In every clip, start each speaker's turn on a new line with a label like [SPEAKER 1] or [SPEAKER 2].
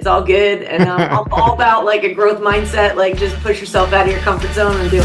[SPEAKER 1] It's all good. And I'm all about like a growth mindset, like just push yourself out of your comfort zone and do it.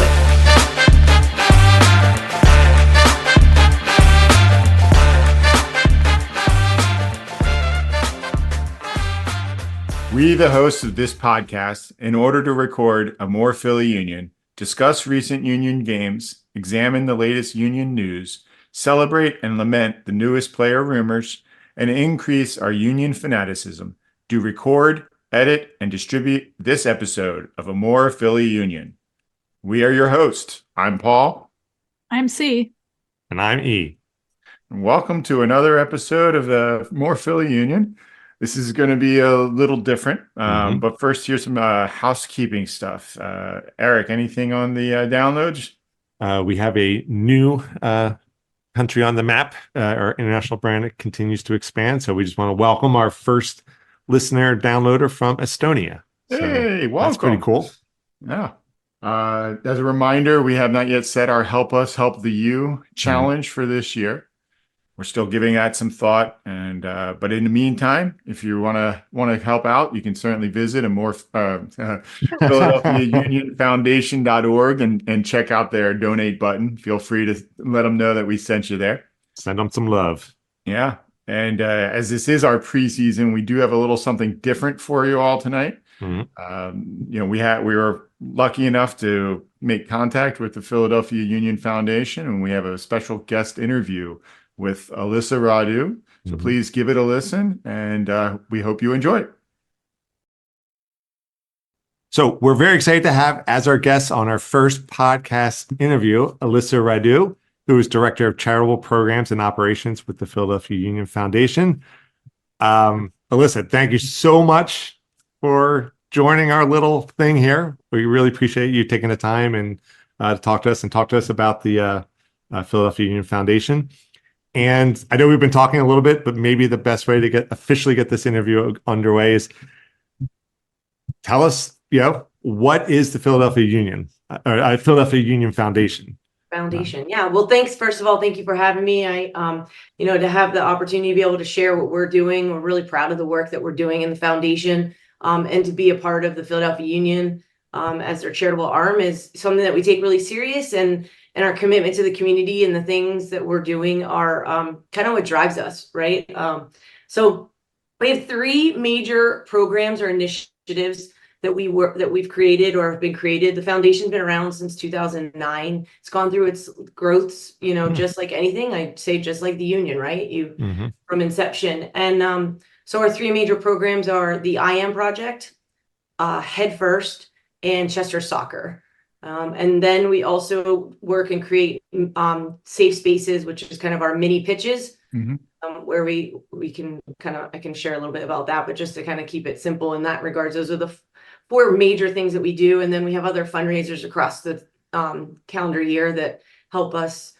[SPEAKER 2] We, the hosts of this podcast, in order to record amorephillyunion, discuss recent union games, examine the latest union news, celebrate and lament the newest player rumors, and increase our union fanaticism, do record, edit, and distribute this episode of amorephillyunion. We are your hosts. I'm Paul.
[SPEAKER 3] I'm C.
[SPEAKER 4] And I'm E.
[SPEAKER 2] And welcome to another episode of the amorephillyunion. This is going to be a little different, but first, here's some housekeeping stuff. Eric, anything on the downloads?
[SPEAKER 4] We have a new country on the map. Our international brand continues to expand, so we just want to welcome our first listener downloader from Estonia. So
[SPEAKER 2] hey, welcome.
[SPEAKER 4] That's pretty cool.
[SPEAKER 2] Yeah. As a reminder, we have not yet set our Help Us, Help the You challenge for this year. We're still giving that some thought, and but in the meantime, if you want to help out, you can certainly visit PhiladelphiaUnionFoundation.org and check out their donate button. Feel free to let them know that we sent you there.
[SPEAKER 4] Send them some love.
[SPEAKER 2] Yeah, and as this is our preseason, we do have a little something different for you all tonight. We were lucky enough to make contact with the Philadelphia Union Foundation, and we have a special guest interview with Alyssa Radu. So please give it a listen, and we hope you enjoy it.
[SPEAKER 4] So we're very excited to have as our guest on our first podcast interview, Alyssa Radu, who is Director of Charitable Programs and Operations with the Philadelphia Union Foundation. Alyssa, thank you so much for joining our little thing here. We really appreciate you taking the time and to talk to us about the Philadelphia Union Foundation. And I know we've been talking a little bit, but maybe the best way to officially get this interview underway is tell us, what is the Philadelphia Union or Philadelphia Union Foundation?
[SPEAKER 1] Yeah. Well, thanks. First of all, thank you for having me. To have the opportunity to be able to share what we're doing. We're really proud of the work that we're doing in the foundation, and to be a part of the Philadelphia Union as their charitable arm is something that we take really serious, and our commitment to the community and the things that we're doing are kind of what drives us, right? So we have three major programs or initiatives that we've created or have been created. The foundation's been around since 2009. It's gone through its growths, just like anything. I'd say just like the union, right? From inception. And so our three major programs are the IM Project, Head First, and Chester Soccer. And then we also work and create safe spaces, which is kind of our mini pitches, where we can I can share a little bit about that, but just to kind of keep it simple in that regards, those are the four major things that we do. And then we have other fundraisers across the calendar year that help us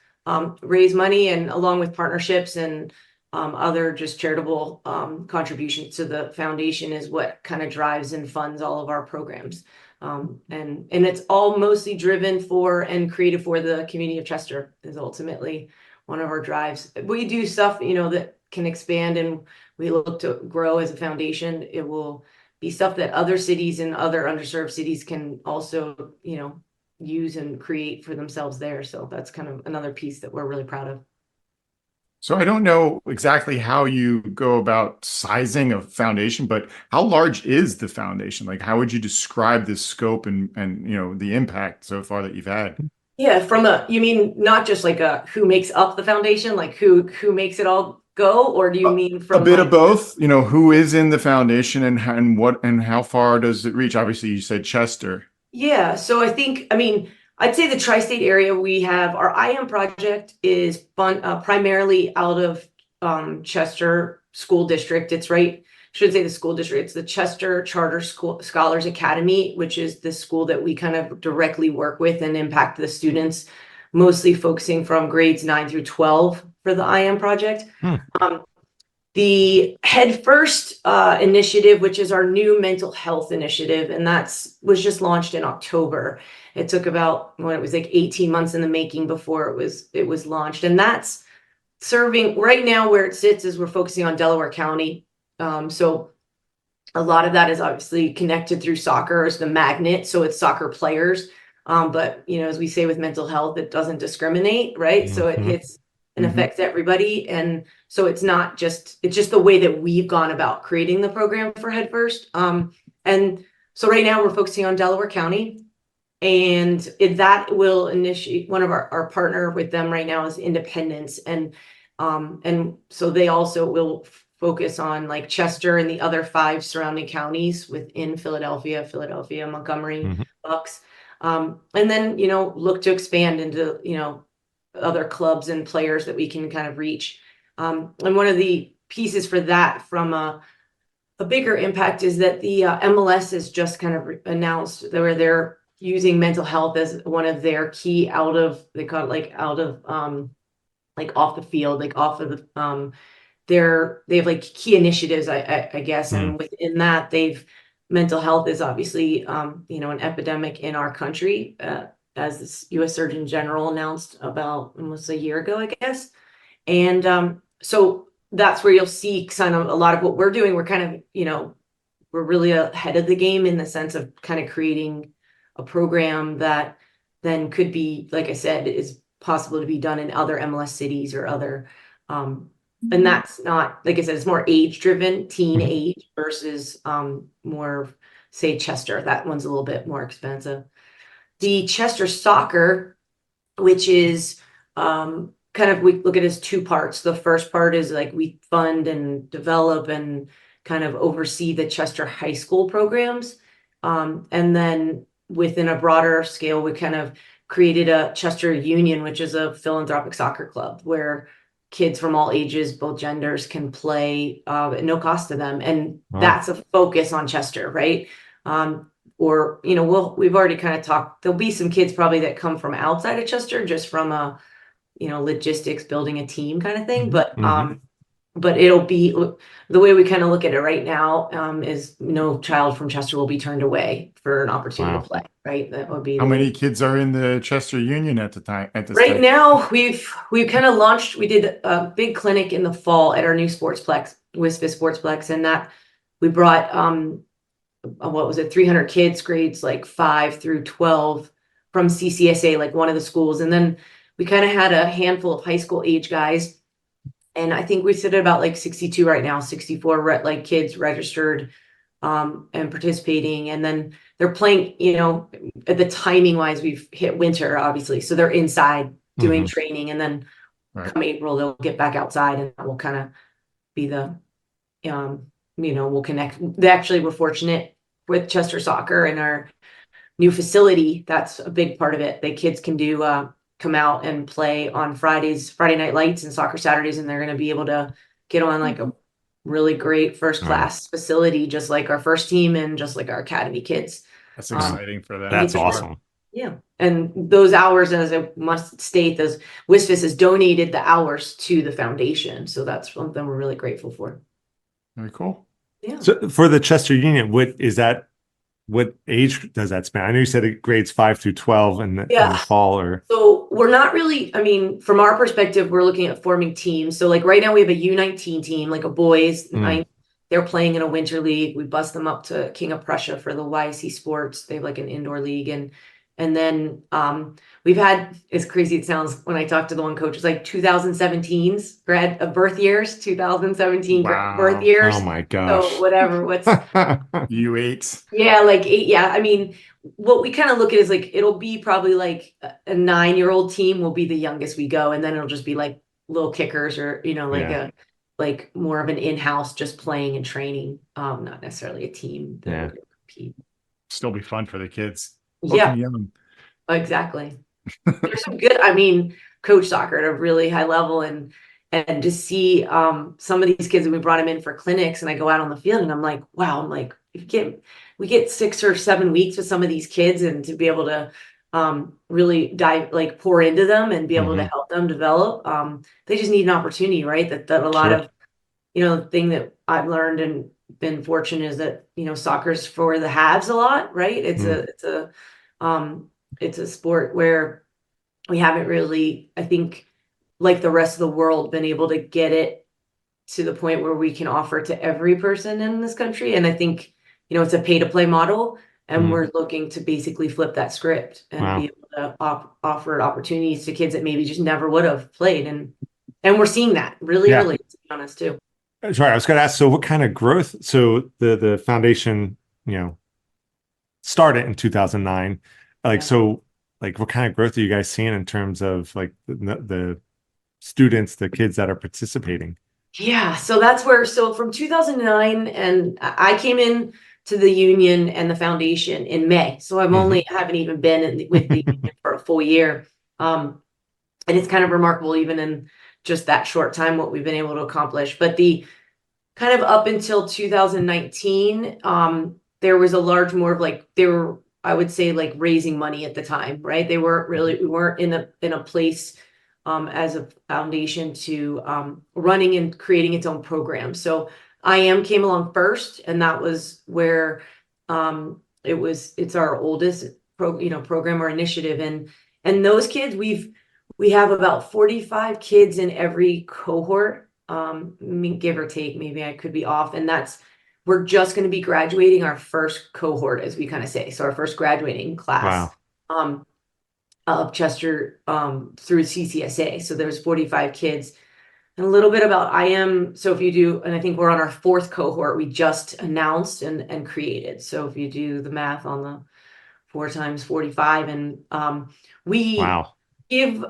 [SPEAKER 1] raise money, and along with partnerships and other just charitable contributions to the foundation is what kind of drives and funds all of our programs. And it's all mostly driven for and created for the community of Chester is ultimately one of our drives. We do stuff, that can expand, and we look to grow as a foundation. It will be stuff that other cities and other underserved cities can also, use and create for themselves there. So that's kind of another piece that we're really proud of.
[SPEAKER 2] So I don't know exactly how you go about sizing a foundation, but how large is the foundation? Like, how would you describe the scope and the impact so far that you've had?
[SPEAKER 1] Yeah, you mean not just like who makes up the foundation, like who makes it all go, or do you mean from
[SPEAKER 2] a bit of both? Who is in the foundation and how far does it reach? Obviously, you said Chester.
[SPEAKER 1] Yeah, so I'd say the tri-state area, we have our IM project is primarily out of Chester School District. It's right, shouldn't say the school district, it's the Chester Charter Scholars Academy, which is the school that we kind of directly work with and impact the students, mostly focusing from grades 9 through 12 for the IM project. The Head First initiative, which is our new mental health initiative, and was just launched in October. It took about, it was like 18 months in the making before it was launched. And that's serving right now where it sits is we're focusing on Delaware County. So A lot of that is obviously connected through soccer as the magnet. So it's soccer players. But as we say with mental health, it doesn't discriminate, right? So it hits and affects everybody. And so it's just the way that we've gone about creating the program for Head First. And so right now we're focusing on Delaware County. And that will initiate one of our partner with them right now is Independence. And so they also will focus on like Chester and the other 5 surrounding counties within Philadelphia, Montgomery, Bucks. And then, look to expand into, other clubs and players that we can kind of reach. And one of the pieces for that from a bigger impact is that the MLS has just kind of announced where they're using mental health as one of their key they call it like out of like off the field, like off of the they have like key initiatives, I guess. And within that, mental health is obviously an epidemic in our country, as the U.S. Surgeon General announced about almost a year ago, I guess. And so that's where you'll see kind of a lot of what we're doing. We're kind of, we're really ahead of the game in the sense of kind of creating a program that then could be, like I said, is possible to be done in other MLS cities or other, and that's not, like I said, it's more age driven, teen age versus more, say, Chester. That one's a little bit more expensive. The Chester soccer, which is kind of, we look at it as 2 parts. The first part is like we fund and develop and kind of oversee the Chester high school programs. And then within a broader scale, we kind of created a Chester Union, which is a philanthropic soccer club where kids from all ages, both genders, can play at no cost to them. And that's a focus on Chester, right? Or, we've already kind of talked, there'll be some kids probably that come from outside of Chester, just from a, logistics, building a team kind of thing. But it'll be the way we kind of look at it right now, is no child from Chester will be turned away for an opportunity to play, right? That would be
[SPEAKER 2] How many kids are in the Chester Union at this
[SPEAKER 1] right
[SPEAKER 2] time?
[SPEAKER 1] now. We've kind of launched, we did a big clinic in the fall at our new sportsplex, Wisfis Sportsplex, and that we brought 300 kids, grades like 5 through 12 from CCSA, like one of the schools. And then we kind of had a handful of high school age guys. And I think we sit at about like 62 right now, 64 like kids registered and participating. And then they're playing, at the timing wise, we've hit winter, obviously. So they're inside doing training. And then come April, they'll get back outside and that will kind of be the, we'll connect. We're fortunate with Chester Soccer and our new facility. That's a big part of it. The kids can come out and play on Friday night lights and soccer Saturdays, and they're going to be able to get on like a really great first class facility, just like our first team and just like our academy kids.
[SPEAKER 2] That's exciting for them.
[SPEAKER 4] That's awesome.
[SPEAKER 1] Yeah. And those hours, as I must state, those Wisfis has donated the hours to the foundation. So that's something we're really grateful for.
[SPEAKER 2] Very cool.
[SPEAKER 1] Yeah.
[SPEAKER 4] So for the Chester Union, what age does that span? I know you said it grades 5 through 12 in the fall, or
[SPEAKER 1] so we're not really, from our perspective, we're looking at forming teams. So like right now we have a U19 team, like a boys, they're playing in a winter league. We bust them up to King of Prussia for the YC Sports. They have like an indoor league. And then we've had, as crazy it sounds when I talk to the one coach, it's like 2017's birth years, 2017 birth years.
[SPEAKER 4] Oh my gosh.
[SPEAKER 1] So whatever, what's
[SPEAKER 2] U8.
[SPEAKER 1] Yeah, like 8. Yeah. What we kind of look at is like, it'll be probably like a 9-year-old team will be the youngest we go. And then it'll just be like little kickers or, like more of an in-house just playing and training. Not necessarily a team that would compete.
[SPEAKER 2] Still be fun for the kids.
[SPEAKER 1] Yeah,
[SPEAKER 2] young.
[SPEAKER 1] Exactly. There's some good, coach soccer at a really high level, and to see some of these kids, and we brought them in for clinics, and I go out on the field and I'm like, wow, we get 6 or 7 weeks with some of these kids, and to be able to really pour into them and be able to help them develop. They just need an opportunity, right? That a lot of, the thing that I've learned and been fortunate is that, soccer's for the haves a lot, right? It's a sport where we haven't really, I think, like the rest of the world, been able to get it to the point where we can offer to every person in this country. And I think, it's a pay to play model, and we're looking to basically flip that script and be able to offer opportunities to kids that maybe just never would have played. And we're seeing that really early, to be honest, too.
[SPEAKER 4] Sorry, I was going to ask, so what kind of growth? So the foundation, started in 2009. So what kind of growth are you guys seeing in terms of like the students, the kids that are participating?
[SPEAKER 1] Yeah, so that's where, from 2009, and I came in to the union and the foundation in May. So I haven't even been with the union for a full year. And it's kind of remarkable, even in just that short time, what we've been able to accomplish. But the kind of up until 2019, there was a large more of like, they were, I would say, like raising money at the time, right? We weren't in a place as a foundation to running and creating its own program. So IM came along first, and that was where it's our oldest program or initiative. And those kids, we have about 45 kids in every cohort. Give or take, maybe I could be off. And we're just going to be graduating our first cohort, as we kind of say. So our first graduating class.
[SPEAKER 4] Wow.
[SPEAKER 1] Of Chester through CCSA. So there's 45 kids. And a little bit about IM. So if you do, and I think we're on our fourth cohort, we just announced and created. So if you do the math on the 4 times 45, and we give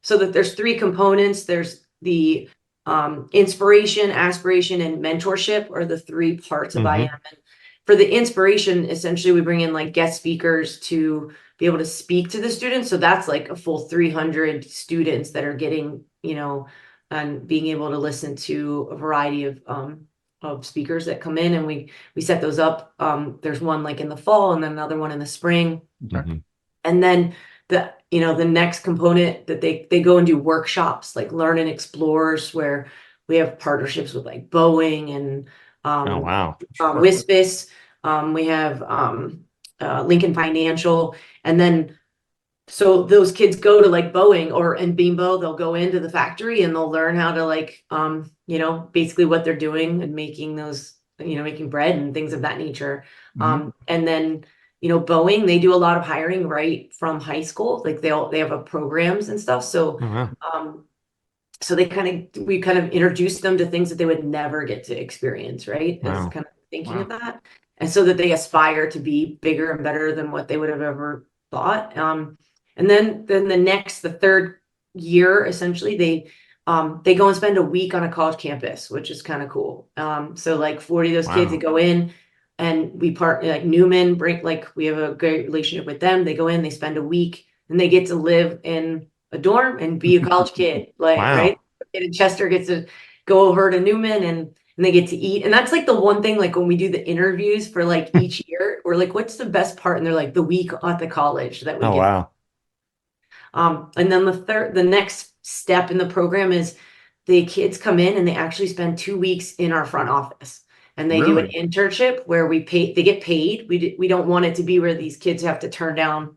[SPEAKER 1] so that there's 3 components. There's the inspiration, aspiration, and mentorship are the 3 parts of IM. And for the inspiration, essentially, we bring in like guest speakers to be able to speak to the students. So that's like a full 300 students that are getting, and being able to listen to a variety of speakers that come in, and we set those up. There's one like in the fall, and then another one in the spring. And then the next component that they go and do workshops, like Learn and Explores, where we have partnerships with like Boeing and WISPIS. We have Lincoln Financial, and then so those kids go to like Boeing and Beambo. They'll go into the factory and they'll learn how to like basically what they're doing and making those making bread and things of that nature. And then Boeing, they do a lot of hiring right from high school. Like they have programs and stuff. So so we kind of introduce them to things that they would never get to experience, right? As kind of thinking of that. And so that they aspire to be bigger and better than what they would have ever thought. And then the 3rd year, essentially, they go and spend a week on a college campus, which is kind of cool. So like 40 of those kids that go in, and we partner like Newman, we have a great relationship with them. They go in, they spend a week, and they get to live in a dorm and be a college kid. Right? Kid in Chester gets to go over to Newman and they get to eat. And that's like the one thing, like when we do the interviews for like each year, we're like, what's the best part? And they're like, the week at the college that we get. And then the next step in the program is the kids come in and they actually spend 2 weeks in our front office, and they do an internship where they get paid. We don't want it to be where these kids have to turn down,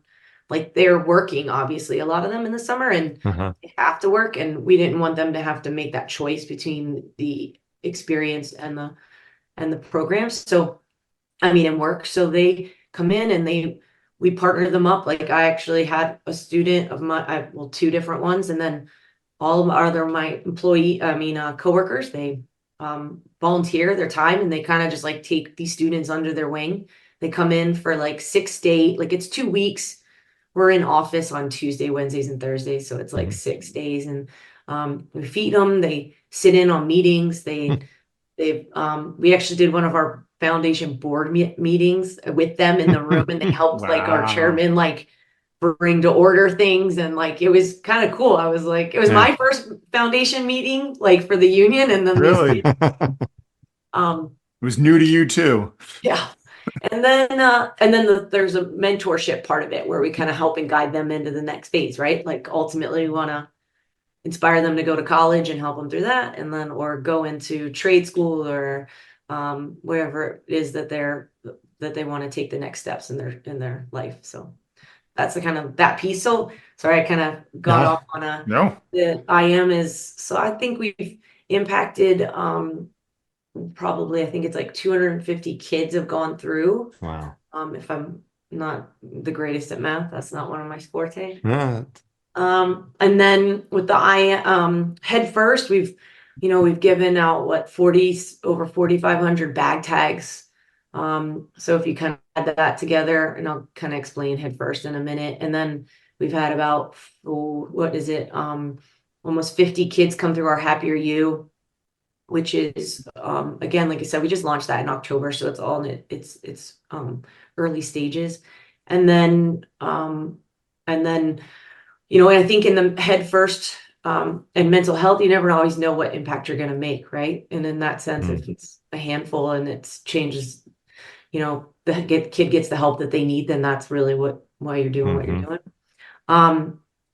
[SPEAKER 1] like they're working, obviously, a lot of them in the summer, and they have to work. And we didn't want them to have to make that choice between the experience and the programs. So, and work. So they come in and we partner them up. Like I actually had a student of my, 2 different ones, and then all of my coworkers, they volunteer their time, and they kind of just like take these students under their wing. They come in for like 6 days, like it's 2 weeks. We're in office on Tuesday, Wednesdays, and Thursdays. So it's like 6 days, and we feed them. They sit in on meetings. We actually did one of our foundation board meetings with them in the room, and they helped like our chairman like bring to order things, and like it was kind of cool. I was like, it was my first foundation meeting like for the union, and then
[SPEAKER 2] it was new to you too.
[SPEAKER 1] Yeah. And then there's a mentorship part of it where we kind of help and guide them into the next phase, right? Like ultimately we want to inspire them to go to college and help them through that, and then or go into trade school or wherever it is that they want to take the next steps in their life. So that's the kind of that piece. So sorry, I kind of got off on the IM is, so I think we've impacted, probably, I think it's like 250 kids have gone through.
[SPEAKER 4] Wow.
[SPEAKER 1] If I'm not the greatest at math, that's not one of my forte.
[SPEAKER 4] Yeah.
[SPEAKER 1] And then with the head first, we've given out over 4,500 bag tags. So if you kind of add that together, and I'll kind of explain head first in a minute. And then we've had about, almost 50 kids come through our Happier You, which is, again, like I said, we just launched that in October. So it's all in it's early stages. And then, and I think in the head first, and mental health, you never always know what impact you're going to make, right? And in that sense, if it's a handful and it changes, the kid gets the help that they need, then that's really why you're doing what you're doing.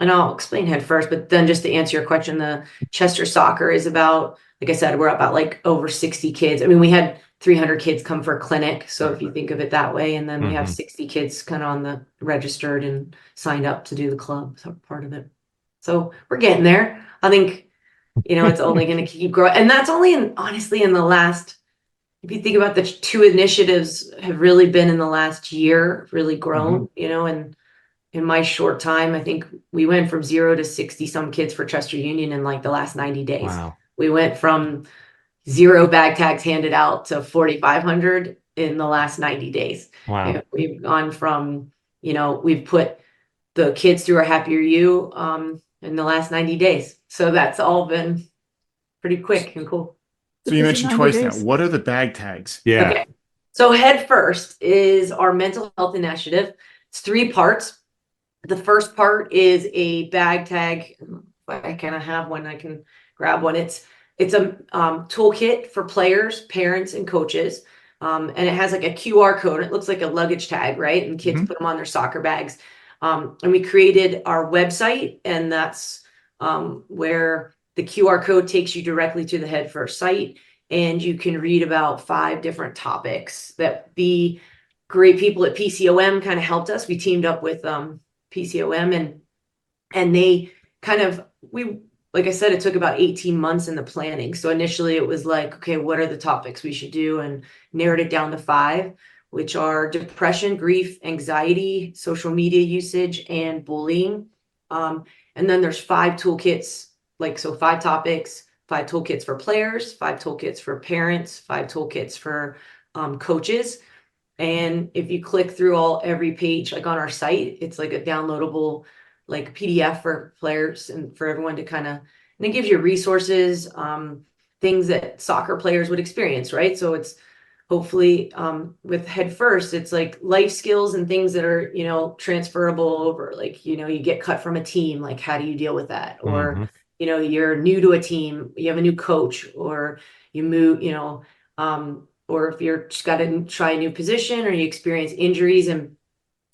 [SPEAKER 1] And I'll explain head first, but then just to answer your question, the Chester soccer is about, like I said, we're about like over 60 kids. I mean, we had 300 kids come for a clinic. So if you think of it that way, and then we have 60 kids kind of on the registered and signed up to do the club, so part of it. So we're getting there. I think, it's only going to keep growing. And that's only honestly in the last, if you think about the two initiatives have really been in the last year, really grown, and in my short time, I think we went from 0 to 60 some kids for Chester Union in like the last 90 days.
[SPEAKER 4] Wow.
[SPEAKER 1] We went from 0 bag tags handed out to 4,500 in the last 90 days.
[SPEAKER 4] Wow.
[SPEAKER 1] We've gone from, we've put the kids through our Happier You in the last 90 days. So that's all been pretty quick and cool.
[SPEAKER 2] So you mentioned twice now. What are the bag tags?
[SPEAKER 4] Yeah.
[SPEAKER 1] Okay. So Head First is our mental health initiative. It's 3 parts. The first part is a bag tag. I kind of have one. I can grab one. It's a toolkit for players, parents, and coaches. And it has like a QR code. It looks like a luggage tag, right? And kids put them on their soccer bags. And we created our website, and that's where the QR code takes you directly to the Head First site. And you can read about 5 different topics that the great people at PCOM kind of helped us. We teamed up with PCOM, and they kind of, like I said, it took about 18 months in the planning. So initially it was like, okay, what are the topics we should do? And narrowed it down to 5, which are depression, grief, anxiety, social media usage, and bullying. And then there's 5 toolkits, 5 topics, 5 toolkits for players, 5 toolkits for parents, 5 toolkits for coaches. And if you click through every page, like on our site, it's like a downloadable PDF for players and for everyone to and it gives you resources, things that soccer players would experience, right? So it's hopefully with Head First, it's like life skills and things that are, transferable over, you get cut from a team, like how do you deal with that? Or, you're new to a team, you have a new coach, or you move, or if you're just got to try a new position, or you experience injuries, and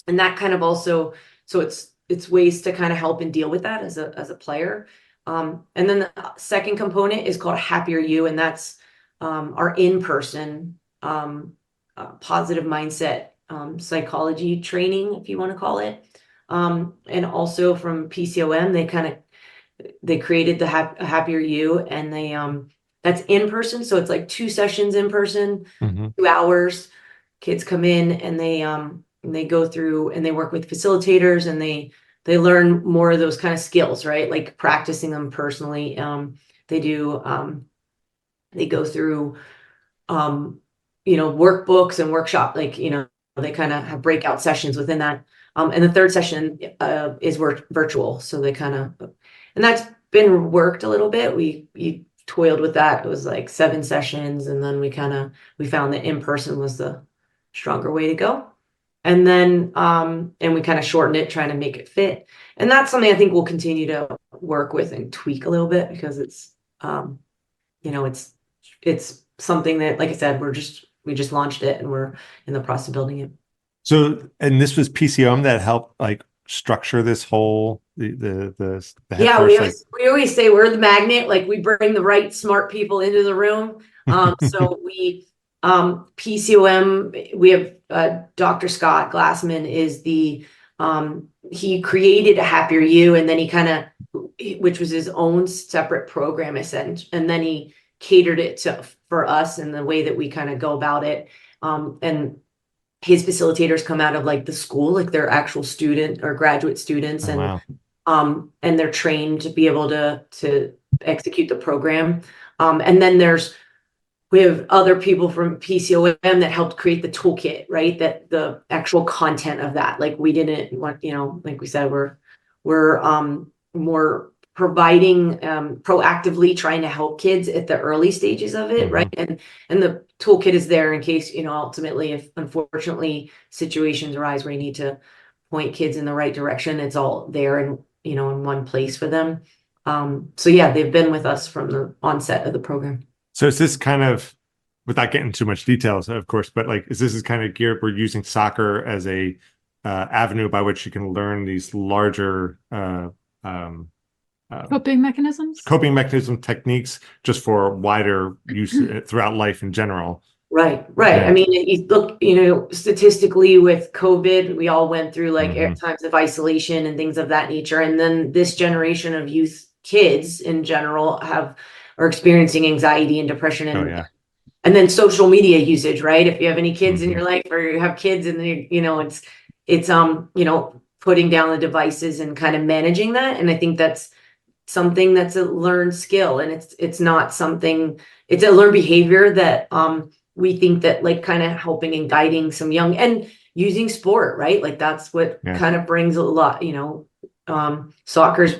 [SPEAKER 1] that kind of also, so it's ways to kind of help and deal with that as a player. And then the second component is called Happier You, and that's our in-person positive mindset psychology training, if you want to call it. And also from PCOM, they created the Happier You, and they that's in person. So it's like 2 sessions in person, 2 hours. Kids come in and they go through and they work with facilitators, and they learn more of those kind of skills, right? Like practicing them personally. They go through, workbooks and workshop, they kind of have breakout sessions within that. And the third session is virtual. So and that's been worked a little bit. We toiled with that. It was like 7 sessions. And then we found that in person was the stronger way to go. And then, and we kind of shortened it, trying to make it fit. And that's something I think we'll continue to work with and tweak a little bit, because it's, it's something that, like I said, we just launched it, and we're in the process of building it.
[SPEAKER 4] So, and this was PCOM that helped structure this whole, the
[SPEAKER 1] yeah, we always say we're the magnet, we bring the right smart people into the room. So PCOM, we have Dr. Scott Glassman is he created a Happier You, and then he which was his own separate program, and then he catered it for us in the way that we kind of go about it. And his facilitators come out of like the school, like they're actual student or graduate students,
[SPEAKER 4] Oh,
[SPEAKER 1] and
[SPEAKER 4] wow.
[SPEAKER 1] and they're trained to be able to execute the program. And then we have other people from PCOM that helped create the toolkit, right? That the actual content of that, like we didn't want, like we said, we're more providing, proactively trying to help kids at the early stages of it, right? And the toolkit is there in case, ultimately, if unfortunately situations arise where you need to point kids in the right direction, it's all there and, in one place for them. So yeah, they've been with us from the onset of the program.
[SPEAKER 4] So is this kind of, without getting too much details, of course, but like, is this kind of geared, we're using soccer as a avenue by which you can learn these larger
[SPEAKER 3] coping mechanism
[SPEAKER 4] techniques just for wider use throughout life in general.
[SPEAKER 1] Right.
[SPEAKER 4] Yeah.
[SPEAKER 1] I mean, you look, statistically with COVID, we all went through like times of isolation and things of that nature. And then this generation of youth kids in general are experiencing anxiety and depression and then social media usage, right? If you have any kids in your life or you have kids and it's putting down the devices and kind of managing that. And I think that's something that's a learned skill, and it's not something, it's a learned behavior that we think that like kind of helping and guiding some young and using sport, right? Like that's what kind of brings a lot, soccer's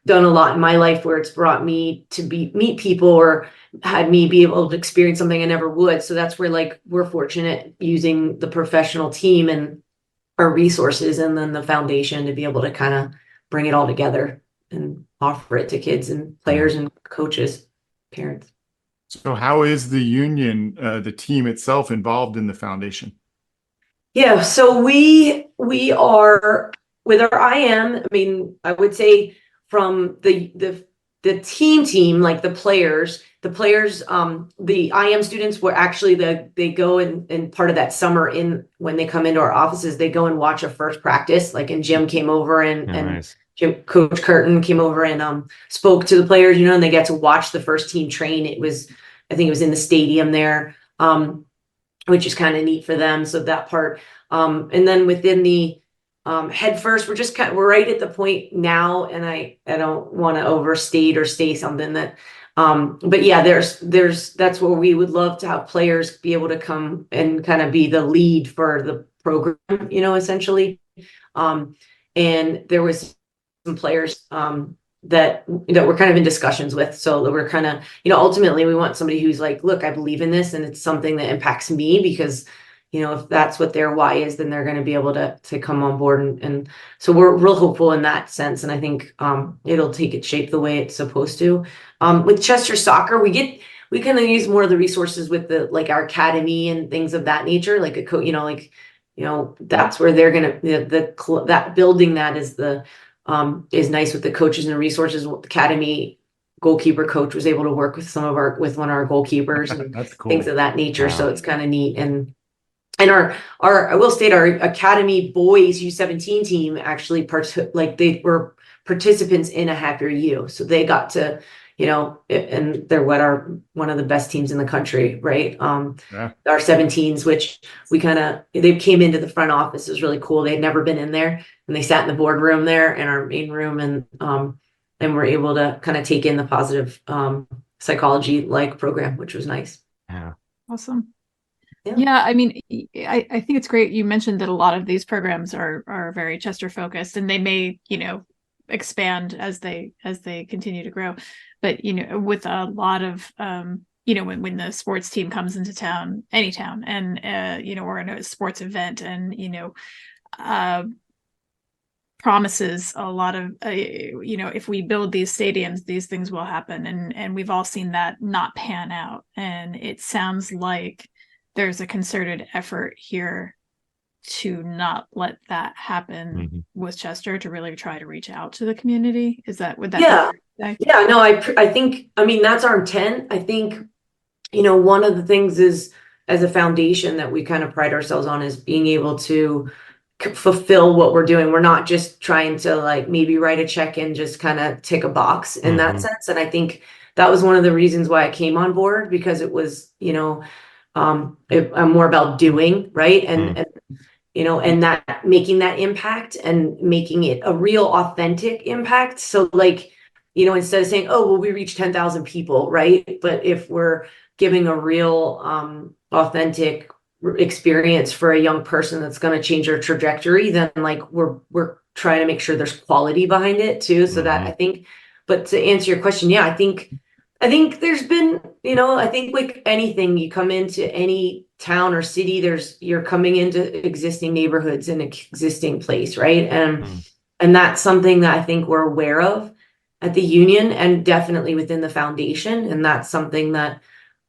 [SPEAKER 1] done a lot in my life where it's brought me to meet people or had me be able to experience something I never would. So that's where like we're fortunate using the professional team and our resources and then the foundation to be able to kind of bring it all together and offer it to kids and players and coaches, parents.
[SPEAKER 2] So how is the union, the team itself, involved in the foundation?
[SPEAKER 1] Yeah, so we are with our IM. I mean, I would say from the team, like the players, the IM students were actually they go and part of that summer when they come into our offices, they go and watch a first practice, like, and Jim came over and
[SPEAKER 4] Nice.
[SPEAKER 1] Coach Curtin came over and spoke to the players, and they get to watch the first team train. I think it was in the stadium there, which is kind of neat for them. So that part, and then within the head first, we're right at the point now, and I don't want to overstate or say something that, but yeah, that's where we would love to have players be able to come and kind of be the lead for the program, essentially. And there was some players that we're kind of in discussions with. So we're kind of, ultimately we want somebody who's like, look, I believe in this and it's something that impacts me, because, if that's what their why is, then they're going to be able to come on board. And so we're real hopeful in that sense. And I think it'll take its shape the way it's supposed to. With Chester Soccer, we kind of use more of the resources with our academy and things of that nature, like a coach, that's where they're going to, that building that is is nice with the coaches and the resources. The academy goalkeeper coach was able to work with with one of our goalkeepers and
[SPEAKER 2] That's cool.
[SPEAKER 1] things of that nature.
[SPEAKER 4] Wow.
[SPEAKER 1] So it's kind of neat. And our I will state our academy boys U17 team actually they were participants in a Happier You. So they got to, and they're one of the best teams in the country, right? Our 17s, which they came into the front office. It was really cool. They'd never been in there, and they sat in the boardroom there in our main room, and were able to kind of take in the positive psychology program, which was nice.
[SPEAKER 4] Yeah.
[SPEAKER 3] Awesome.
[SPEAKER 1] Yeah.
[SPEAKER 3] Yeah, I mean, I think it's great. You mentioned that a lot of these programs are very Chester focused, and they may, expand as they continue to grow. But, with a lot of, when the sports team comes into town, any town, and, or in a sports event and, promises a lot of, if we build these stadiums, these things will happen. And we've all seen that not pan out. And it sounds like there's a concerted effort here to not let that happen with Chester, to really try to reach out to the community. Would that be?
[SPEAKER 1] Yeah, no, I think, that's our intent. I think, one of the things is, as a foundation, that we kind of pride ourselves on is being able to fulfill what we're doing. We're not just trying to like maybe write a check and just kind of tick a box in that sense. And I think that was one of the reasons why I came on board, because it was, I'm more about doing, right? And and that making that impact and making it a real authentic impact. So like, instead of saying, oh, well, we reached 10,000 people, right? But if we're giving a real authentic experience for a young person that's going to change their trajectory, then like we're trying to make sure there's quality behind it too. So that I think, but to answer your question, yeah, I think there's been, I think like anything, you come into any town or city, you're coming into existing neighborhoods in an existing place, right? And that's something that I think we're aware of at the union and definitely within the foundation. And that's something that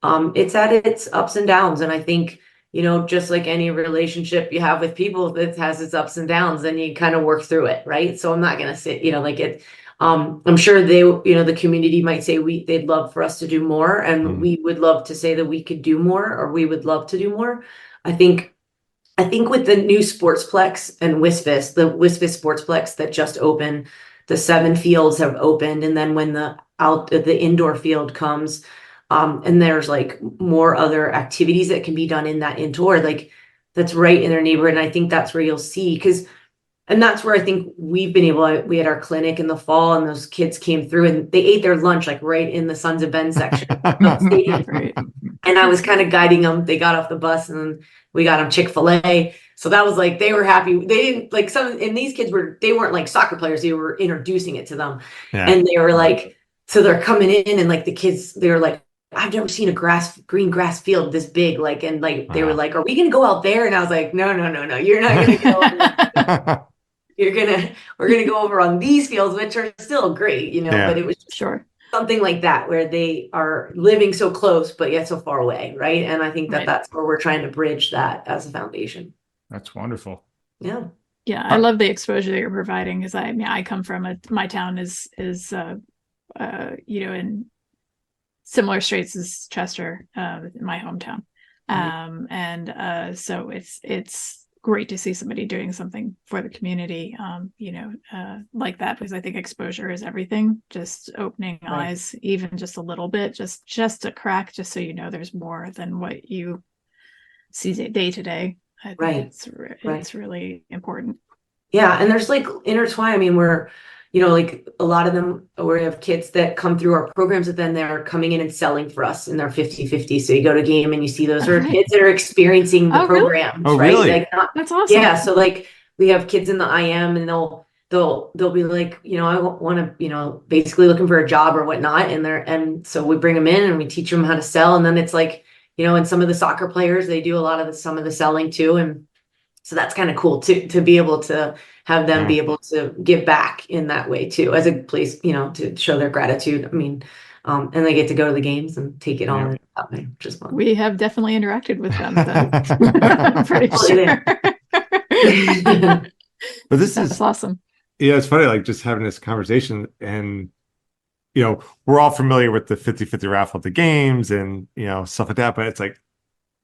[SPEAKER 1] it's at its ups and downs. And I think, just like any relationship you have with people, it has its ups and downs, and you kind of work through it, right? So I'm not going to sit, like it. I'm sure they, the community might say they'd love for us to do more, and we would love to say that we could do more, or we would love to do more. I think with the new Sportsplex and WSFS, the WSFS Sportsplex that just opened, the 7 fields have opened, and then when the indoor field comes, and there's like more other activities that can be done in that indoor, like that's right in their neighborhood. And I think that's where you'll see, and that's where I think we've been we had our clinic in the fall, and those kids came through and they ate their lunch like right in the Sons of Ben section of the stadium.
[SPEAKER 3] Right.
[SPEAKER 1] And I was kind of guiding them. They got off the bus and we got them Chick-fil-A. So that was like, they were happy. They didn't like and these kids they weren't like soccer players. They were introducing it to them. Yeah. And they were like, so they're coming in and like the kids, they were like, I've never seen a green grass field this big. Like, and like, they were like, are we going to go out there? And I was like, no, you're not going to go. We're going to go over on these fields, which are still great, but it was something like that, where they are living so close, but yet so far away. Right. And I think that's where we're trying to bridge that as a foundation.
[SPEAKER 2] That's wonderful.
[SPEAKER 1] Yeah.
[SPEAKER 3] Yeah. I love the exposure that you're providing, because I come from my town is in similar straits as Chester, my hometown. So it's great to see somebody doing something for the community, like that, because I think exposure is everything. Just opening eyes, even just a little bit, just a crack, just so there's more than what you see day to day. I think it's really important.
[SPEAKER 1] Yeah, and there's like intertwine. I mean, we're like a lot of them, we have kids that come through our programs, but then they're coming in and selling for us in their 50-50. So you go to a game and you see those are kids that are experiencing the programs, right?
[SPEAKER 4] Really?
[SPEAKER 1] Like
[SPEAKER 3] that's awesome.
[SPEAKER 1] Yeah. So like we have kids in the IM and they'll be like, I want to, basically looking for a job or whatnot. And so we bring them in and we teach them how to sell. And then it's like, and some of the soccer players, they do a lot of some of the selling too. And so that's kind of cool to be able to have them be able to give back in that way too, as a place, to show their gratitude. I mean, and they get to go to the games and take it all that way, which is fun.
[SPEAKER 3] We have definitely interacted with them. I'm pretty sure.
[SPEAKER 4] But this
[SPEAKER 3] That's
[SPEAKER 4] is
[SPEAKER 3] awesome.
[SPEAKER 4] Yeah, it's funny, like just having this conversation, and we're all familiar with the 50-50 raffle at the games and stuff like that, but it's like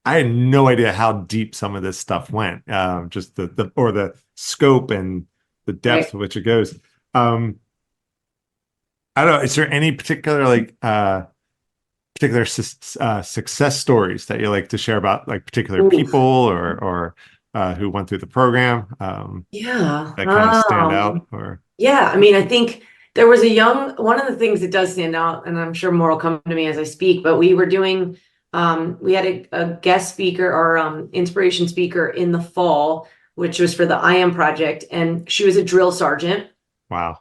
[SPEAKER 4] I had no idea how deep some of this stuff went. Just the scope and the depth to which it goes. I don't know. Is there any particular success stories that you like to share about, like particular people or who went through the program? That kind of stand out, or
[SPEAKER 1] I mean, I think there was one of the things that does stand out, and I'm sure more will come to me as I speak, but we were doing. We had a guest speaker or inspiration speaker in the fall, which was for the IM project, and she was a drill sergeant.
[SPEAKER 4] Wow.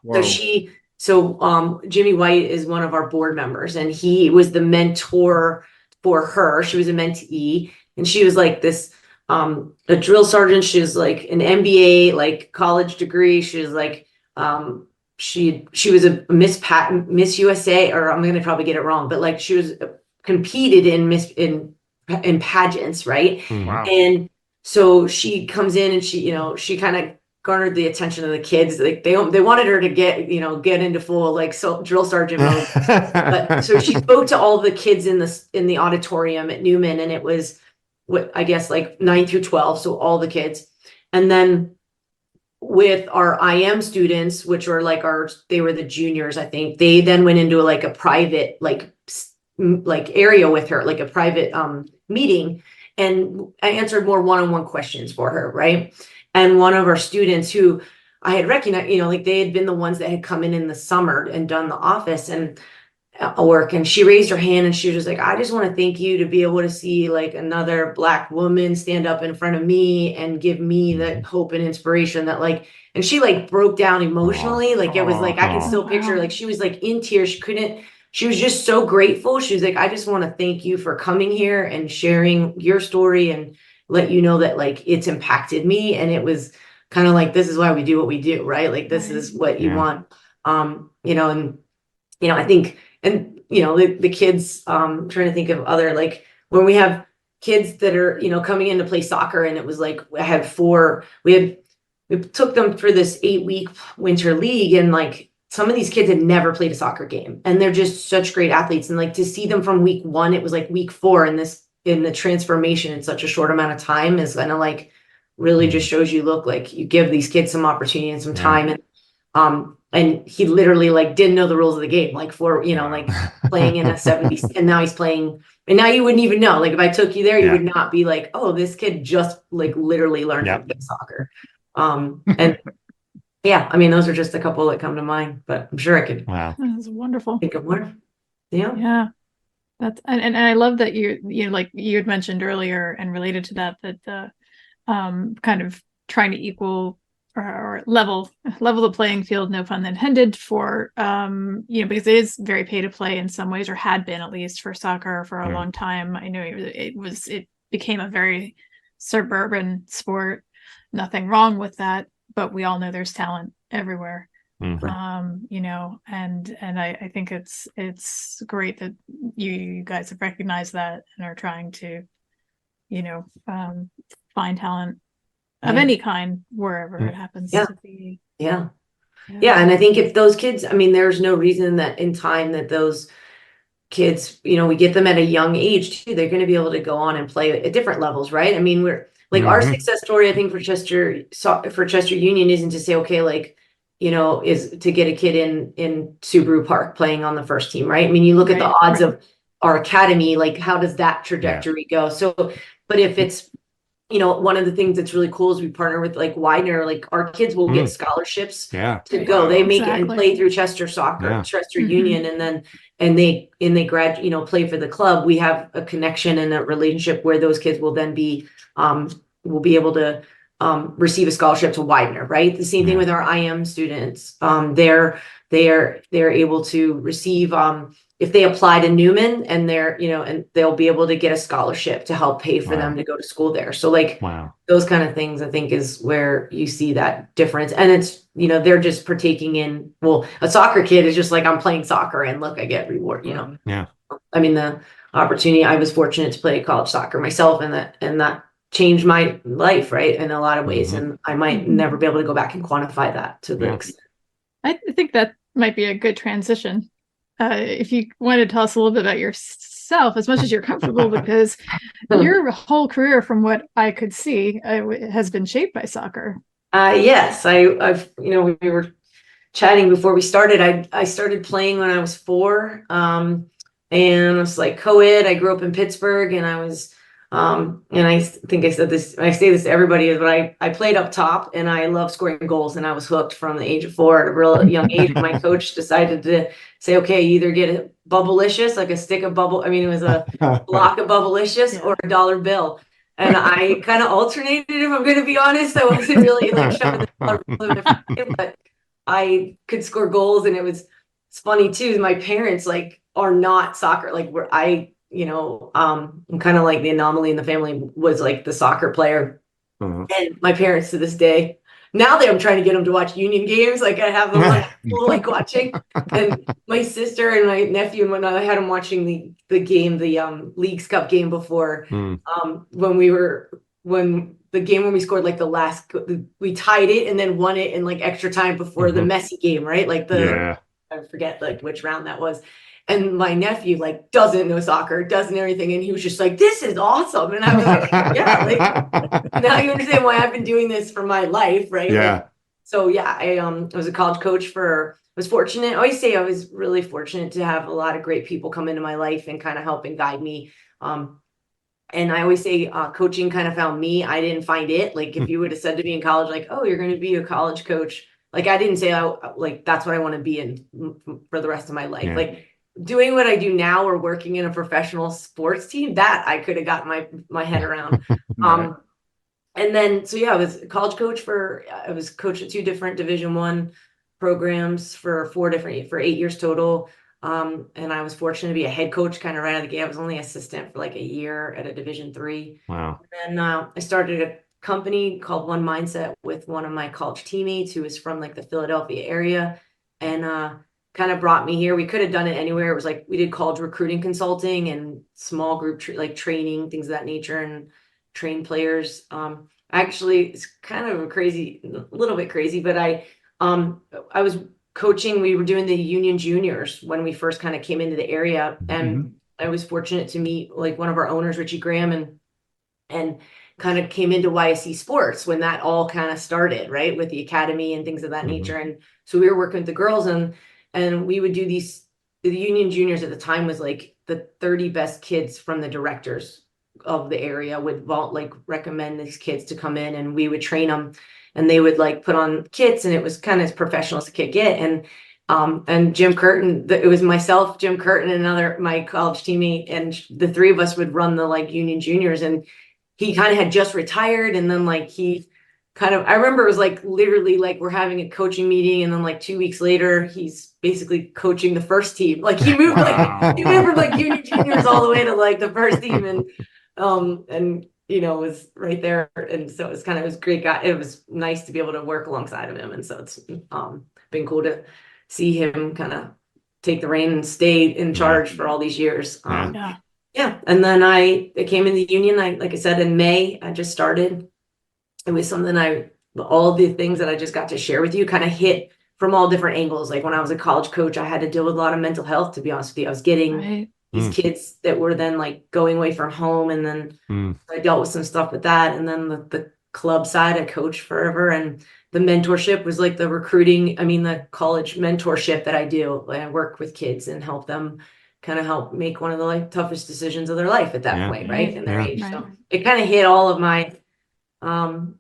[SPEAKER 1] So Jimmy White is one of our board members, and he was the mentor for her. She was a mentee, and she was like this a drill sergeant. She was like an MBA, like college degree. She was like she was a Miss USA, or I'm going to probably get it wrong, but like she was competed in pageants, right?
[SPEAKER 2] Wow.
[SPEAKER 1] And so she comes in and she kind of garnered the attention of the kids. Like they wanted her to get into full drill sergeant mode. But so she spoke to all the kids in the auditorium at Newman, and it was what I guess like 9 through 12, so all the kids. And then with our IM students, which were like they were the juniors, I think. They then went into like a private, like area with her, like a private meeting. And I answered more one-on-one questions for her, right? And one of our students who I had recognized, like they had been the ones that had come in the summer and done the office and work, and she raised her hand and she was just like, I just want to thank you to be able to see like another Black woman stand up in front of me and give me the hope and inspiration that like, and she like broke down emotionally. Like it was like, I can still picture, like she was like in tears. She was just so grateful. She was like, I just want to thank you for coming here and sharing your story and let you know that like it's impacted me. And it was kind of like, this is why we do what we do, right? Like this is what you want. I think, and the kids, trying to think of other, like when we have kids that are, coming in to play soccer, and it was like, we took them for this 8-week winter league, and like some of these kids had never played a soccer game, and they're just such great athletes. And like to see them from week 1, it was like week 4 in the transformation in such a short amount of time is kind of like really just shows you, look, like you give these kids some opportunity and some time. And he literally like didn't know the rules of the game, like like playing in a 70s, and now he's playing, and now you wouldn't even know, like if I took you there, you would not be like, oh, this kid just like literally learned how to play soccer. And yeah, I mean, those are just a couple that come to mind, but I'm sure I could
[SPEAKER 3] That's wonderful.
[SPEAKER 1] think of more.
[SPEAKER 3] Yeah. That's, and I love that like you had mentioned earlier and related to that the kind of trying to equal or level the playing field, no pun intended, for because it is very pay to play in some ways, or had been at least for soccer for a long time. I know it became a very suburban sport. Nothing wrong with that, but we all know there's talent everywhere. And I think it's great that you guys have recognized that and are trying to find talent of any kind wherever it happens to be.
[SPEAKER 1] Yeah. And I think if those kids, I mean, there's no reason that in time that those kids, we get them at a young age too, they're going to be able to go on and play at different levels, right? I mean, we're like our success story, I think for Chester Union isn't to say, okay, like, is to get a kid in Subaru Park playing on the first team, right? I mean, you look at the odds of our academy, like how does that trajectory go? So, but if it's, one of the things that's really cool is we partner with like Widener, like our kids will get scholarships to go. They make it and play through Chester Union, and they grad, play for the club. We have a connection and a relationship where those kids will then be, will be able to receive a scholarship to Widener, right? The same thing with our IM students. They're able to receive, if they apply to Newman, and and they'll be able to get a scholarship to help pay for them to go to school there. So like those kind of things, I think, is where you see that difference. And it's, they're just partaking in, well, a soccer kid is just like, I'm playing soccer and look, I get reward, I mean, the opportunity, I was fortunate to play college soccer myself, and that changed my life, right, in a lot of ways. And I might never be able to go back and quantify that to the extent.
[SPEAKER 3] I think that might be a good transition. If you want to tell us a little bit about yourself, as much as you're comfortable, because your whole career, from what I could see, has been shaped by soccer.
[SPEAKER 1] Yes, I've we were chatting before we started. I started playing when I was 4, and I was like co-ed. I grew up in Pittsburgh, and I was and I think I said this, I say this to everybody, but I played up top, and I love scoring goals, and I was hooked from the age of 4 at a real young age. My coach decided to say, okay, you either get a Bubblicious, like a stick of bubble, I mean, it was a block of Bubblicious, or a dollar bill. And I kind of alternated, if I'm going to be honest. I wasn't really like shoving the dollar, but I could score goals. And it's funny too, my parents like are not soccer, like I'm kind of like the anomaly in the family, was like the soccer player. And my parents to this day, now that I'm trying to get them to watch Union games, like I have them like watching. And my sister and my nephew, and when I had them watching the game, the Leagues Cup game before, when the game when we scored like the last, we tied it and then won it in like extra time before the Messi game, right? Like I forget like which round that was. And my nephew like doesn't know soccer, doesn't know everything, and he was just like, "This is awesome." And I was like, "Yeah, like now you understand why I've been doing this for my life, right?"
[SPEAKER 4] Yeah.
[SPEAKER 1] Like, So yeah, I was a college coach was fortunate. I always say I was really fortunate to have a lot of great people come into my life and kind of help and guide me. And I always say coaching kind of found me. I didn't find it. Like if you would have said to me in college, like, oh, you're going to be a college coach. Like I didn't say, like, that's what I want to be in for the rest of my life.
[SPEAKER 4] Yeah.
[SPEAKER 1] Like doing what I do now or working in a professional sports team, that I could have got my head around.
[SPEAKER 2] Right.
[SPEAKER 1] And then, so yeah, I was a college coach I was coached at 2 different Division I programs for 8 years total. And I was fortunate to be a head coach kind of right out of the gate. I was only assistant for like a year at a Division III.
[SPEAKER 4] Wow.
[SPEAKER 1] And I started a company called One Mindset with one of my college teammates who was from like the Philadelphia area, and kind of brought me here. We could have done it anywhere. It was like we did college recruiting consulting and small group like training, things of that nature, and train players. Actually, it's kind of a little bit crazy, but I was coaching. We were doing the Union Juniors when we first kind of came into the area, and I was fortunate to meet like one of our owners, Richie Graham, and kind of came into YSC sports when that all kind of started, right, with the academy and things of that nature. And so we were working with the girls, and we would do the Union Juniors at the time was like the 30 best kids from the directors of the area would like recommend these kids to come in, and we would train them, and they would like put on kits, and it was kind of as professional as it could get. And Jim Curtin, it was myself, Jim Curtin, and my college teammate, and the 3 of us would run the like Union Juniors. And he kind of had just retired, and then like I remember it was like literally like we're having a coaching meeting, and then like 2 weeks later he's basically coaching the first team. Like he moved like he went from like Union Juniors all the way to like the first team, and was right there. And so it was great guy. It was nice to be able to work alongside of him, and so it's been cool to see him kind of take the reign and stay in charge for all these years. Yeah. And then I came in the union. Like I said, in May, I just started. It was something all the things that I just got to share with you kind of hit from all different angles. Like when I was a college coach, I had to deal with a lot of mental health, to be honest with you. I was getting these kids that were then like going away from home. And then I dealt with some stuff with that. And then the club side, I coached forever. And the mentorship was like the college mentorship that I do. I work with kids and help them kind of help make one of the like toughest decisions of their life at that point, right? In their age.
[SPEAKER 3] Right.
[SPEAKER 1] So it kind of hit all of my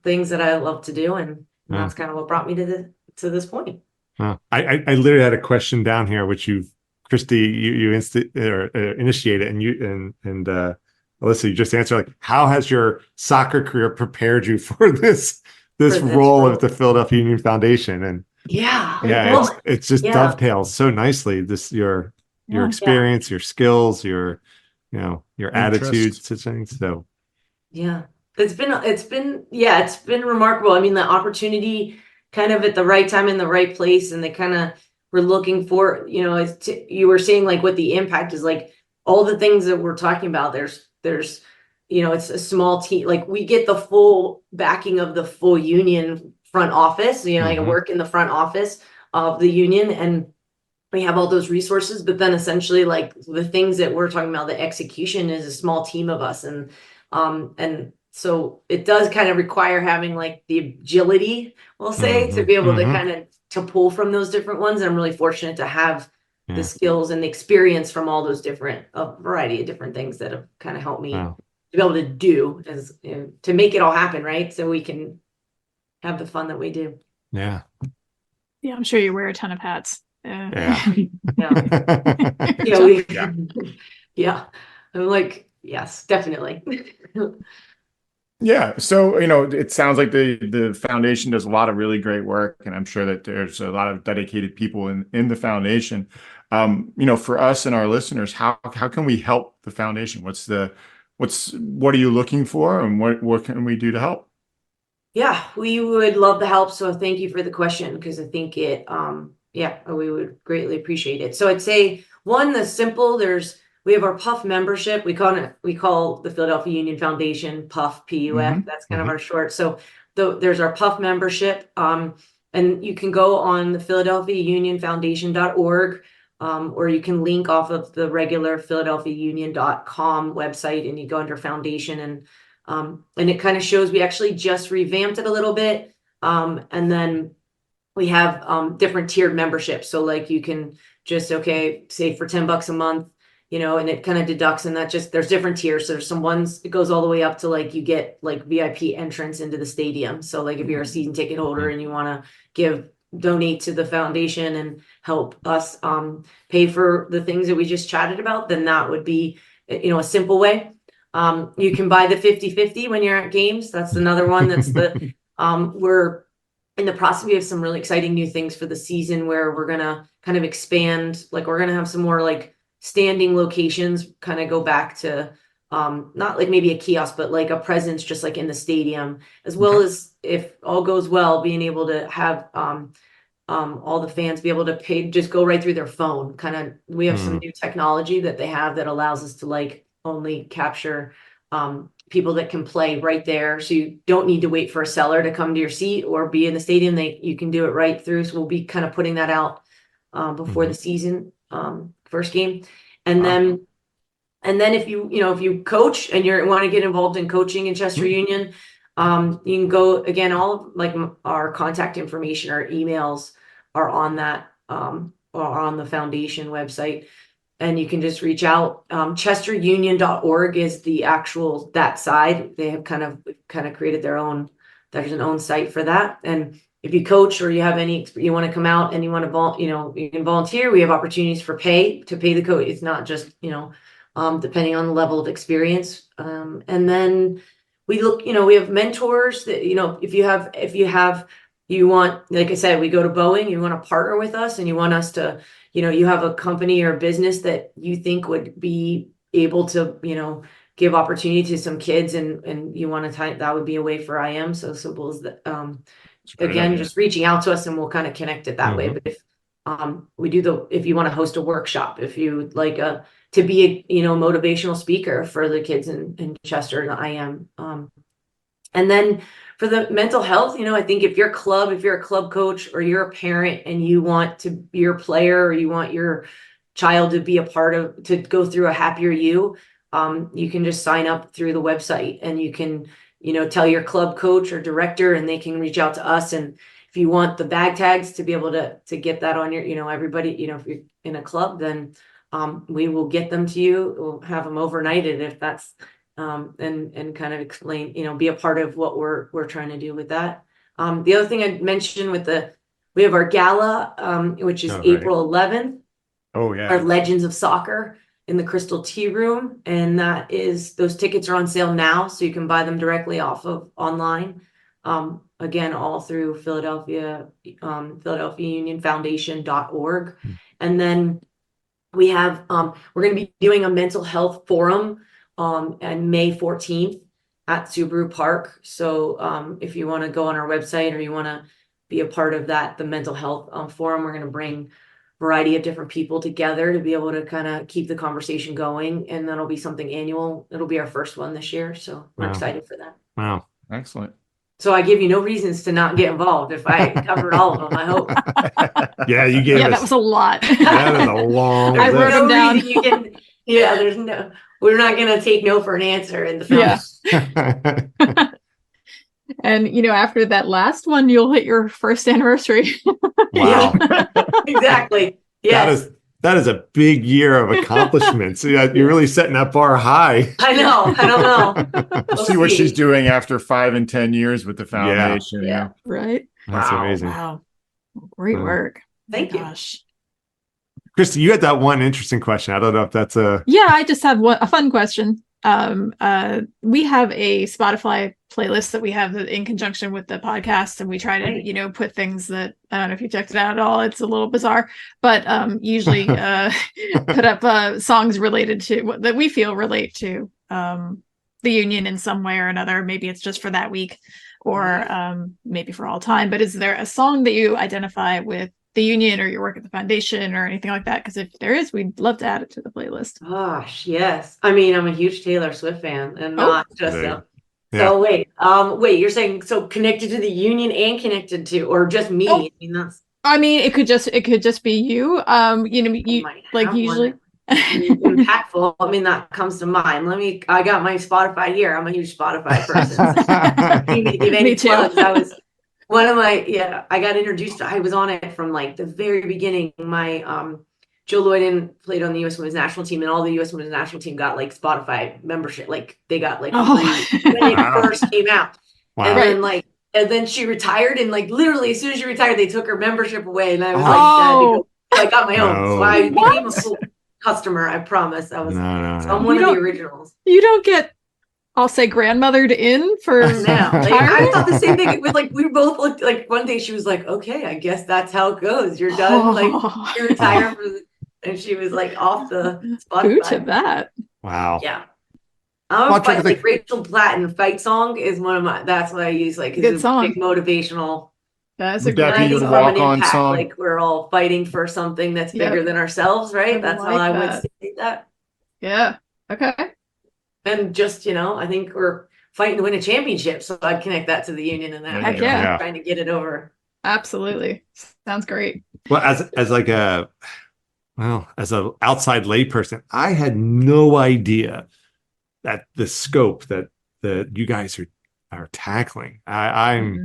[SPEAKER 1] things that I love to do. And that's kind of what brought me to this point.
[SPEAKER 4] I literally had a question down here, which Christy, you initiated, and Alyssa, you just answered, like, how has your soccer career prepared you for this role of the Philadelphia Union Foundation? And it's just dovetails so nicely. Your experience, your skills, your attitudes to things. So
[SPEAKER 1] it's been remarkable. I mean, the opportunity kind of at the right time in the right place, and they kind of were looking for, you were saying like what the impact is, like all the things that we're talking about. There's it's a small team. Like we get the full backing of the full union front office. I work in the front office of the union, and we have all those resources. But then essentially, like the things that we're talking about, the execution is a small team of us, and so it does kind of require having like the agility, we'll say, to be able to kind of to pull from those different ones. And I'm really fortunate to have the skills and the experience from all those different, a variety of different things that have kind of helped me to be able to do to make it all happen, right? So we can have the fun that we do.
[SPEAKER 3] Yeah, I'm sure you wear a ton of hats.
[SPEAKER 1] I'm like, yes, definitely.
[SPEAKER 2] Yeah. So, it sounds like the foundation does a lot of really great work, and I'm sure that there's a lot of dedicated people in the foundation. For us and our listeners, how can we help the foundation? What are you looking for, and what can we do to help?
[SPEAKER 1] Yeah, we would love the help. So thank you for the question, because I think we would greatly appreciate it. So I'd say we have our PUF membership. We call the Philadelphia Union Foundation PUF, PUF. That's kind of our short. So there's our PUF membership. And you can go on the PhiladelphiaUnionFoundation.org, or you can link off of the regular PhiladelphiaUnion.com website, and you go under foundation, and it kind of shows we actually just revamped it a little bit. And then we have different tiered memberships. So like you can just, okay, say for $10 a month, you know, and it kind of deducts, and that just, there's different tiers. So there's some ones, it goes all the way up to like you get like VIP entrance into the stadium. So like if you're a season ticket holder and you want to donate to the foundation and help us pay for the things that we just chatted about, then that would be, you know, a simple way. You can buy the 50/50 when you're at games. That's another one. That's the we're in the process. We have some really exciting new things for the season where we're gonna kind of expand. Like we're gonna have some more like standing locations, kind of go back to not like maybe a kiosk, but like a presence just like in the stadium, as well as, if all goes well, being able to have all the fans be able to pay, just go right through their phone. Kind of, we have some new technology that they have that allows us to like only capture people that can play right there. So you don't need to wait for a seller to come to your seat or be in the stadium. You can do it right through. So we'll be kind of putting that out before the season, first game. And then if you coach and you want to get involved in coaching in Chester Union, you can go, again, all like our contact information, our emails are on that, or on the foundation website. And you can just reach out. ChesterUnion.org is the actual, that side. They have kind of created their own, there's an own site for that. And if you coach or you have you want to come out and you want to, you can volunteer. We have opportunities for to pay the coach. It's not just, depending on the level of experience. And then we look, we have mentors that, if you want, like I said, we go to Boeing, you want to partner with us and you want us to, you have a company or business that you think would be able to, give opportunity to some kids and you want to that would be a way for IM. So simple as that. Again, just reaching out to us and we'll kind of connect it that way. But if if you want to host a workshop, if you like to be a motivational speaker for the kids in Chester and IM, and then for the mental health, I think if you're a club coach or you're a parent and you want to be your player or you want your child to be a part of, to go through a happier you can just sign up through the website and you can, tell your club coach or director and they can reach out to us. And if you want the bag tags to be able to get that on your, everybody, if you're in a club, then we will get them to you. We'll have them overnighted if that's, and kind of explain, be a part of what we're trying to do with that. The other thing I mentioned we have our gala, which is April 11th.
[SPEAKER 2] Oh yeah.
[SPEAKER 1] Our Legends of Soccer in the Crystal Tea Room. And those tickets are on sale now. So you can buy them directly off of online. Again, all through Philadelphia Union Foundation.org. And then we have, we're going to be doing a mental health forum on May 14th at Subaru Park. So if you want to go on our website or you want to be a part of that, the mental health forum, we're going to bring a variety of different people together to be able to kind of keep the conversation going. And that'll be something annual. It'll be our first one this year. So we're excited for that.
[SPEAKER 4] Wow.
[SPEAKER 2] Excellent.
[SPEAKER 1] So I give you no reasons to not get involved. If I covered all of them, I hope.
[SPEAKER 4] Yeah, you gave us.
[SPEAKER 3] That was a lot.
[SPEAKER 4] That is a long
[SPEAKER 3] I wrote them down.
[SPEAKER 1] We're not going to take no for an answer in the film.
[SPEAKER 3] Yeah. And, after that last one, you'll hit your first anniversary.
[SPEAKER 4] Wow.
[SPEAKER 1] Exactly. Yes.
[SPEAKER 4] That is a big year of accomplishments. You're really setting that bar high.
[SPEAKER 1] I know. I don't know.
[SPEAKER 2] We'll see what she's doing after 5 and 10 years with the foundation.
[SPEAKER 1] Yeah.
[SPEAKER 3] Right.
[SPEAKER 4] That's amazing.
[SPEAKER 3] Wow. Great work.
[SPEAKER 1] Thank you.
[SPEAKER 3] Gosh.
[SPEAKER 4] Christy, you had that one interesting question. I don't know if that's
[SPEAKER 3] Yeah, I just have a fun question. We have a Spotify playlist that we have in conjunction with the podcast, and we try to, put things that, I don't know if you checked it out at all. It's a little bizarre, but usually put up songs related to that we feel relate to the union in some way or another. Maybe it's just for that week or maybe for all time. But is there a song that you identify with the union or your work at the foundation or anything like that? Because if there is, we'd love to add it to the playlist.
[SPEAKER 1] Gosh, yes. I mean, I'm a huge Taylor Swift fan, and not just so.
[SPEAKER 4] Yeah.
[SPEAKER 1] So wait, you're saying so connected to the union and connected to, or just me?
[SPEAKER 3] Oh.
[SPEAKER 1] I mean,
[SPEAKER 3] it could just be you. You like usually
[SPEAKER 1] impactful. I mean, that comes to mind. I got my Spotify here. I'm a huge Spotify person. So you need to give any plugs. I got introduced. I was on it from like the very beginning. My Joe Lloyden played on the U.S. Women's National Team, and all the U.S. Women's National Team got like Spotify membership. Like they got like free when it first came out.
[SPEAKER 4] Wow.
[SPEAKER 1] And then and then she retired, and like literally as soon as she retired, they took her membership away, and I was I got my own, so I became a full customer. I promise. I was I'm one of the originals.
[SPEAKER 3] You don't get, I'll say, grandmothered in for
[SPEAKER 1] now. Like, I thought the same thing with like we both looked like one day she was like, okay, I guess that's how it goes. You're done. Like you're retired and she was like off the Spotify.
[SPEAKER 3] Who to that?
[SPEAKER 4] Wow.
[SPEAKER 1] Yeah. Like Rachel Platten Fight Song is one of my, that's what I use, like it's a big motivational.
[SPEAKER 3] That's
[SPEAKER 2] Would that be your walk-on song?
[SPEAKER 1] Like we're all fighting for something that's bigger than ourselves, right? That's how I would say that.
[SPEAKER 3] Yeah. Okay.
[SPEAKER 1] And just, I think we're fighting to win a championship. So I'd connect that to the union and that.
[SPEAKER 3] Heck yeah.
[SPEAKER 1] Trying to get it over.
[SPEAKER 3] Absolutely. Sounds great.
[SPEAKER 4] Well, as an outside layperson, I had no idea that the scope that you guys are tackling. I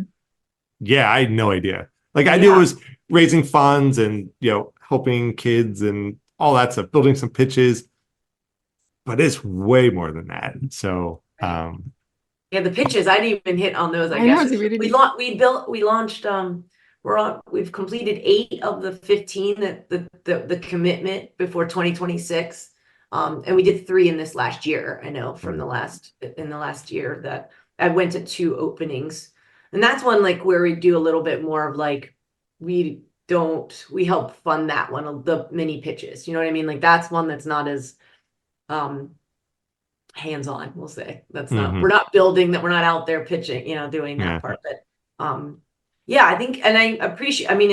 [SPEAKER 4] had no idea. Like I knew it was raising funds and helping kids and all that stuff, building some pitches, but it's way more than that. So
[SPEAKER 1] the pitches, I didn't even hit on those. I guess we launched we've completed 8 of the 15 that the commitment before 2026. And we did 3 in this last year. I know from the last year that I went to 2 openings, and that's one like where we do a little bit more of like we help fund that one, the mini pitches. You know what I mean? Like that's one that's not as hands-on. We'll say that's not. We're not building that. We're not out there pitching. Doing that part. But I think, and I appreciate. I mean,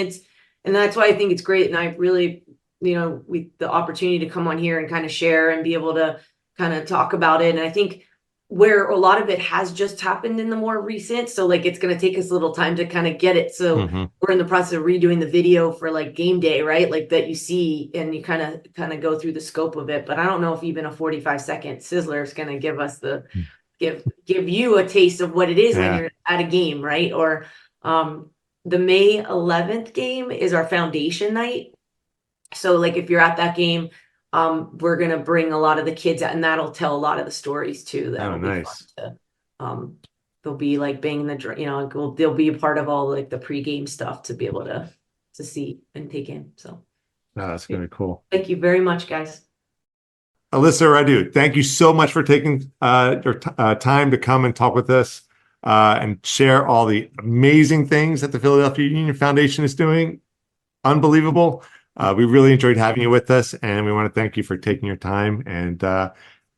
[SPEAKER 1] and that's why I think it's great, and I really. The opportunity to come on here and kind of share and be able to kind of talk about it. And I think where a lot of it has just happened in the more recent. So like, it's going to take us a little time to kind of get it. So we're in the process of redoing the video for like game day, right? Like that you see, and you kind of go through the scope of it. But I don't know if even a 45-second sizzler is going to give us give you a taste of what it is when you're at a game, right? Or the May 11th game is our foundation night. So like if you're at that game, we're gonna bring a lot of the kids out, and that'll tell a lot of the stories too. That'll be fun to, they'll be like banging the they'll be a part of all like the pregame stuff to be able to see and take in. So
[SPEAKER 4] that's gonna be cool.
[SPEAKER 1] Thank you very much, guys.
[SPEAKER 4] Alyssa Radu, thank you so much for taking your time to come and talk with us and share all the amazing things that the Philadelphia Union Foundation is doing. Unbelievable. We really enjoyed having you with us, and we want to thank you for taking your time. And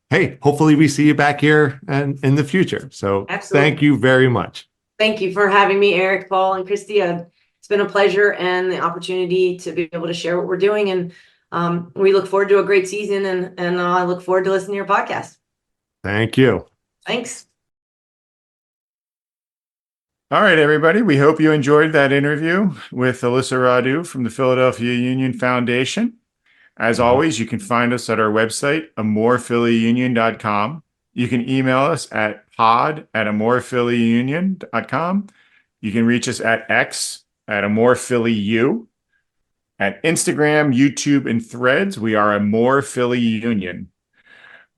[SPEAKER 4] hey, hopefully we see you back here and in the future. So Thank you very much.
[SPEAKER 1] Thank you for having me, Eric, Paul, and Christy. It's been a pleasure and the opportunity to be able to share what we're doing. And we look forward to a great season, and I look forward to listening to your podcast.
[SPEAKER 4] Thank you.
[SPEAKER 1] Thanks.
[SPEAKER 2] All right, everybody. We hope you enjoyed that interview with Alyssa Radu from the Philadelphia Union Foundation. As always, you can find us at our website, amorephillyunion.com. You can email us at pod@amorephillyunion.com. You can reach us at X at amorephillyu. At Instagram, YouTube, and Threads, we are amorephillyunion.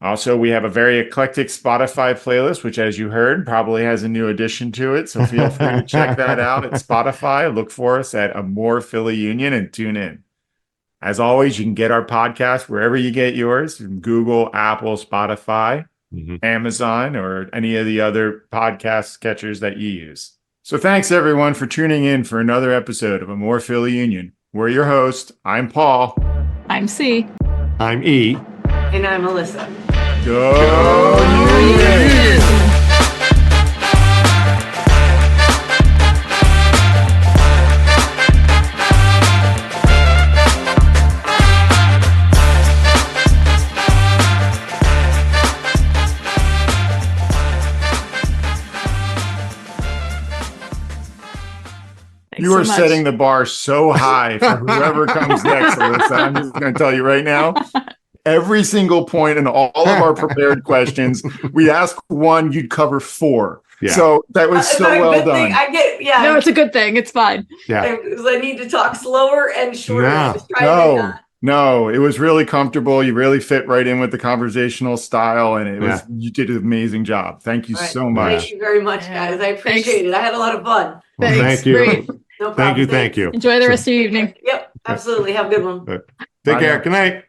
[SPEAKER 2] Also, we have a very eclectic Spotify playlist, which, as you heard, probably has a new addition to it. So feel free to check that out at Spotify. Look for us at amorephillyunion and tune in. As always, you can get our podcast wherever you get yours, from Google, Apple, Spotify, Amazon, or any of the other podcast catchers that you use. So thanks, everyone, for tuning in for another episode of Amore Philly Union. We're your host. I'm Paul.
[SPEAKER 3] I'm C.
[SPEAKER 4] I'm E.
[SPEAKER 1] And I'm Alyssa.
[SPEAKER 2] Go Union! You are setting the bar so high for whoever comes next, Alyssa. I'm just going to tell you right now. Every single point in all of our prepared questions, we ask one, you'd cover 4.
[SPEAKER 4] Yeah.
[SPEAKER 2] So that was so
[SPEAKER 1] Is that a
[SPEAKER 2] well
[SPEAKER 1] good thing?
[SPEAKER 2] done.
[SPEAKER 1] I get, yeah.
[SPEAKER 3] No, it's a good thing. It's fine.
[SPEAKER 4] Yeah.
[SPEAKER 1] Because I need to talk slower and shorter. I
[SPEAKER 4] No,
[SPEAKER 1] was trying to do
[SPEAKER 2] No,
[SPEAKER 1] that.
[SPEAKER 2] no, it was really comfortable. You really fit right in with the conversational style, and it was, you did an amazing job. Thank you
[SPEAKER 1] All right.
[SPEAKER 2] so much.
[SPEAKER 1] Thank you very much,
[SPEAKER 3] Yeah.
[SPEAKER 1] guys. I appreciate it. I had a lot of fun.
[SPEAKER 4] Well,
[SPEAKER 3] Thanks.
[SPEAKER 4] thank you.
[SPEAKER 3] Great.
[SPEAKER 1] No problem.
[SPEAKER 4] Thank you.
[SPEAKER 3] Enjoy the rest of your evening.
[SPEAKER 1] Yep, absolutely. Have a good one.
[SPEAKER 4] Take
[SPEAKER 2] Bye
[SPEAKER 4] care.
[SPEAKER 2] now.
[SPEAKER 4] Good night.